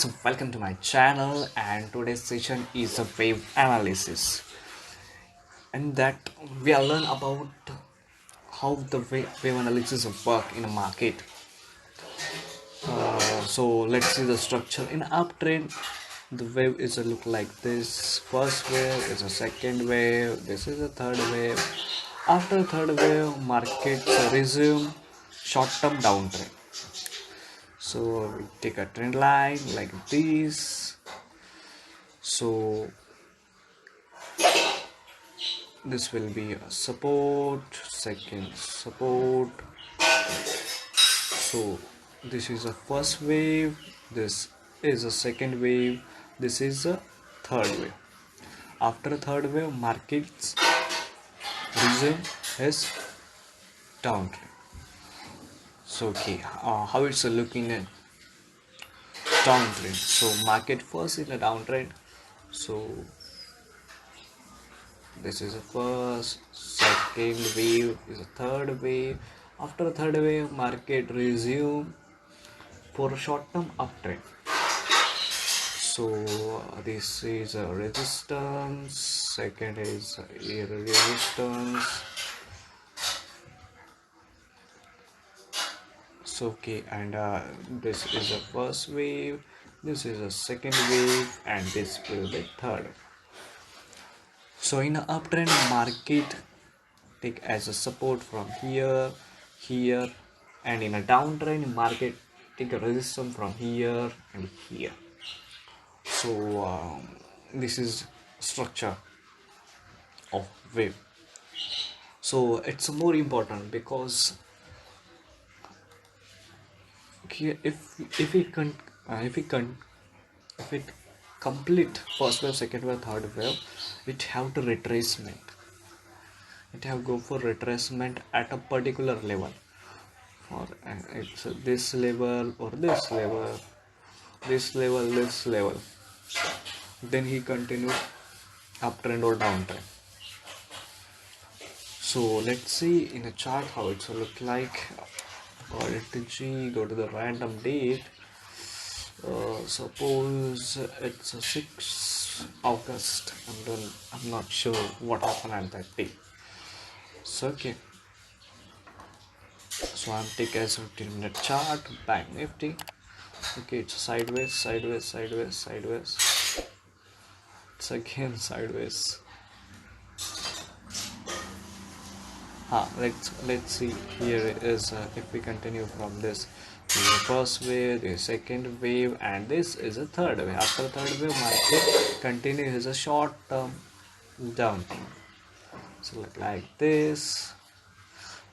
So welcome to my channel, and today's session is a wave analysis, and that we will learn about how the wave analysis work in a market. So let's see the structure in uptrend. The wave is a look like this. First wave is a second wave. This is a third wave. After third wave, markets resume short-term downtrend. So we take a trend line like this. So this will be a support, second support. So this is a first wave, this is a second wave, this is a third wave. After third wave, markets resume his downtrend. So okay, how it's looking at downtrend. So market first in a downtrend. So this is a first, second wave is a third wave. After third wave, market resume for a short-term uptrend. So this is a resistance, second is a resistance. So okay, and this is a first wave, this is a second wave, and this will be third. So in an uptrend, market take as a support from here, here, and in a downtrend, market take a resistance from here and here. So this is structure of wave. So it's more important because here if we can if we can if it complete first wave, second wave, third wave, it have to retracement. It have go for retracement at a particular level, or it's this level or this level, this level, this level. Then he continue uptrend or downtrend. So let's see in a chart how it's look like. Go to the random date. Suppose it's a 6 August. I'm not sure what happened at that day. So okay. So I'm taking as a 15-minute chart. Bank Nifty. Okay, it's sideways, sideways, sideways, sideways. It's again sideways. Let's see here is if we continue from this is the first wave, the second wave, and this is a third wave. After third wave, market continues a short term down. So look like this,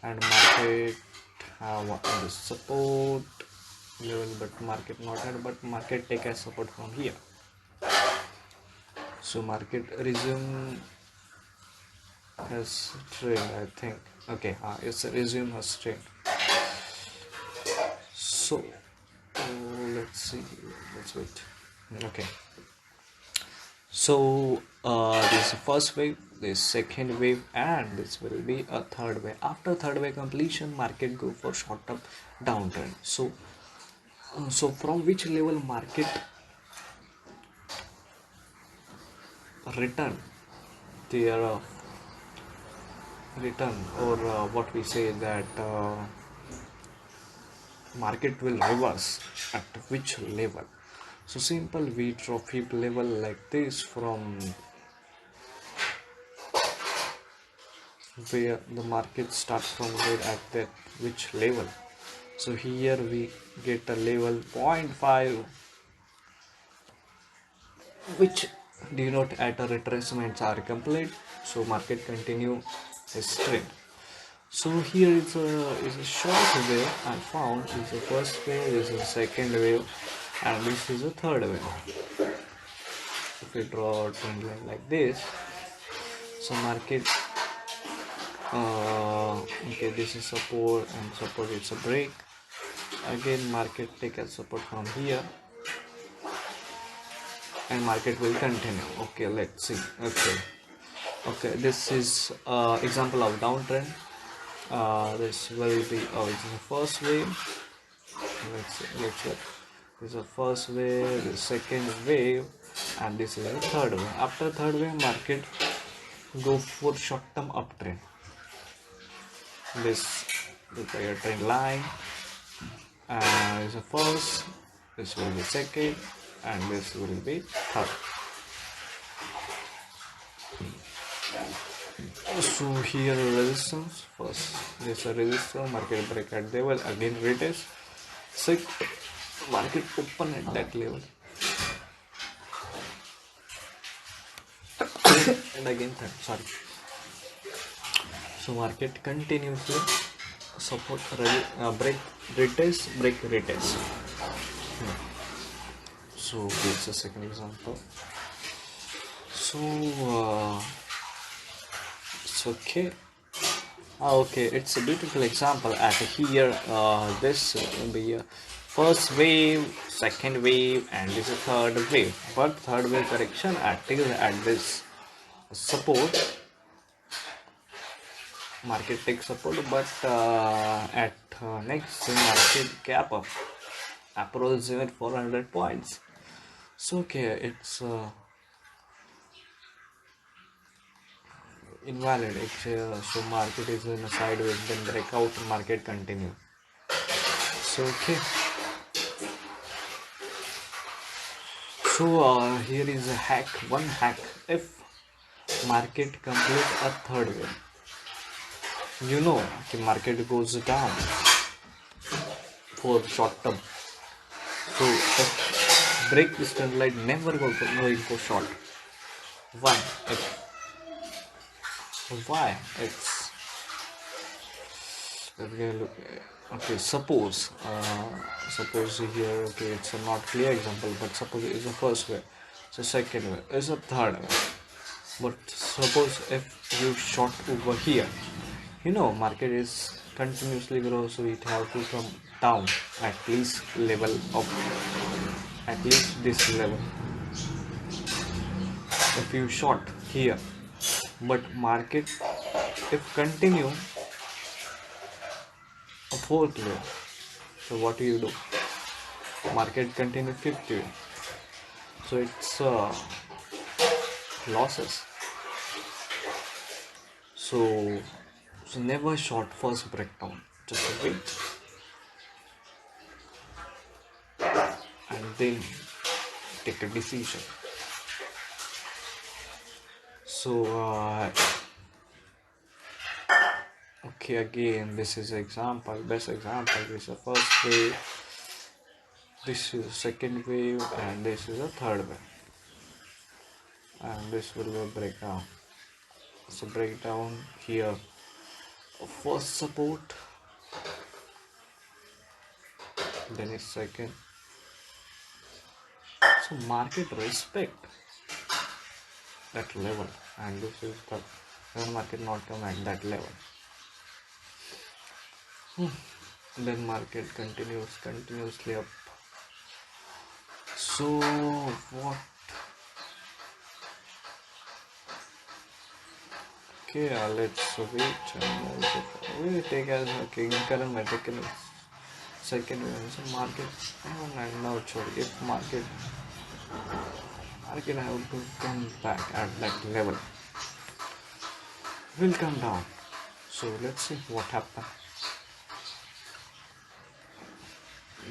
and market have the support level, but market not had, but market take a support from here. So market resume has trend, I think. Okay, it's a resume has trend. So let's see, let's wait. Okay, so this is the first wave, this second wave, and this will be a third wave. After third wave completion, market go for short term downtrend. So so from which level market return their return, or what we say that market will reverse at which level. So simple, we draw fib level like this from where the market starts from, where at that which level. So here we get a level 0.5 which denote at a retracements are complete. So market continue its trend. So here is a short wave I found. This is the first wave, this is the second wave, and this is the third wave. If we draw a trend line like this, so market okay, this is support, and support it's a break. Again market take a support from here, and market will continue. Okay, let's see. Okay, this is example of downtrend. This will be it's the first wave. Let's check. This is the first wave, the second wave, and this is the third wave. After third wave, market go for short-term uptrend. This look like a trend line, and this is the first. This will be second, and this will be third. So here resistance first. This is a resistance, market break at level, again retest. Six, market open at that level. And again third, sorry. So market continuously support, break, retest, break, retest. So here's a second example. So it's okay. Okay, it's a beautiful example at here. This will be a first wave, second wave, and this is third wave. But third wave correction at this support, market takes support, but at next market gap up approach even 400 points. So okay, it's invalid. So market is in a sideways, then breakout, market continue. So okay. So here is a hack. One hack: if market complete a third wave, the market goes down for short term. So if break this trend line, never going for short. Why? Why? It's okay. Suppose here. Okay, it's a not clear example, but suppose it's the first way. So second way is a third way. But suppose if you short over here, market is continuously grow, so it have to come down at least this level. If you short here, but market if continue a fourth wave, so what do you do? Market continue fifth wave, so it's losses. So never short first breakdown, just wait and then take a decision. So okay, again this is example, best example. This is the first wave, this is the second wave, and this is the third wave, and this will be a breakdown. So breakdown here, first support, then is second. So market respect that level, and this is the market not come at that level. Then market continuously up. So what? Okay, let's wait and we take as current metric second wave. So market, I'm not sure if market have to come back at that level, will come down. So let's see what happens.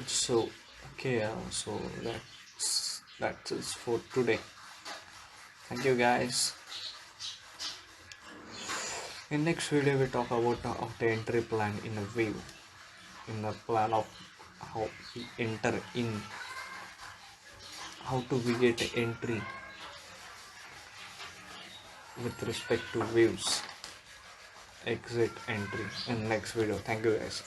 So okay, so that's it for today. Thank you guys. In next video we talk about the entry plan in a wave, in the plan of how we enter in, how to we get entry with respect to waves, exit, entry in next video. Thank you guys.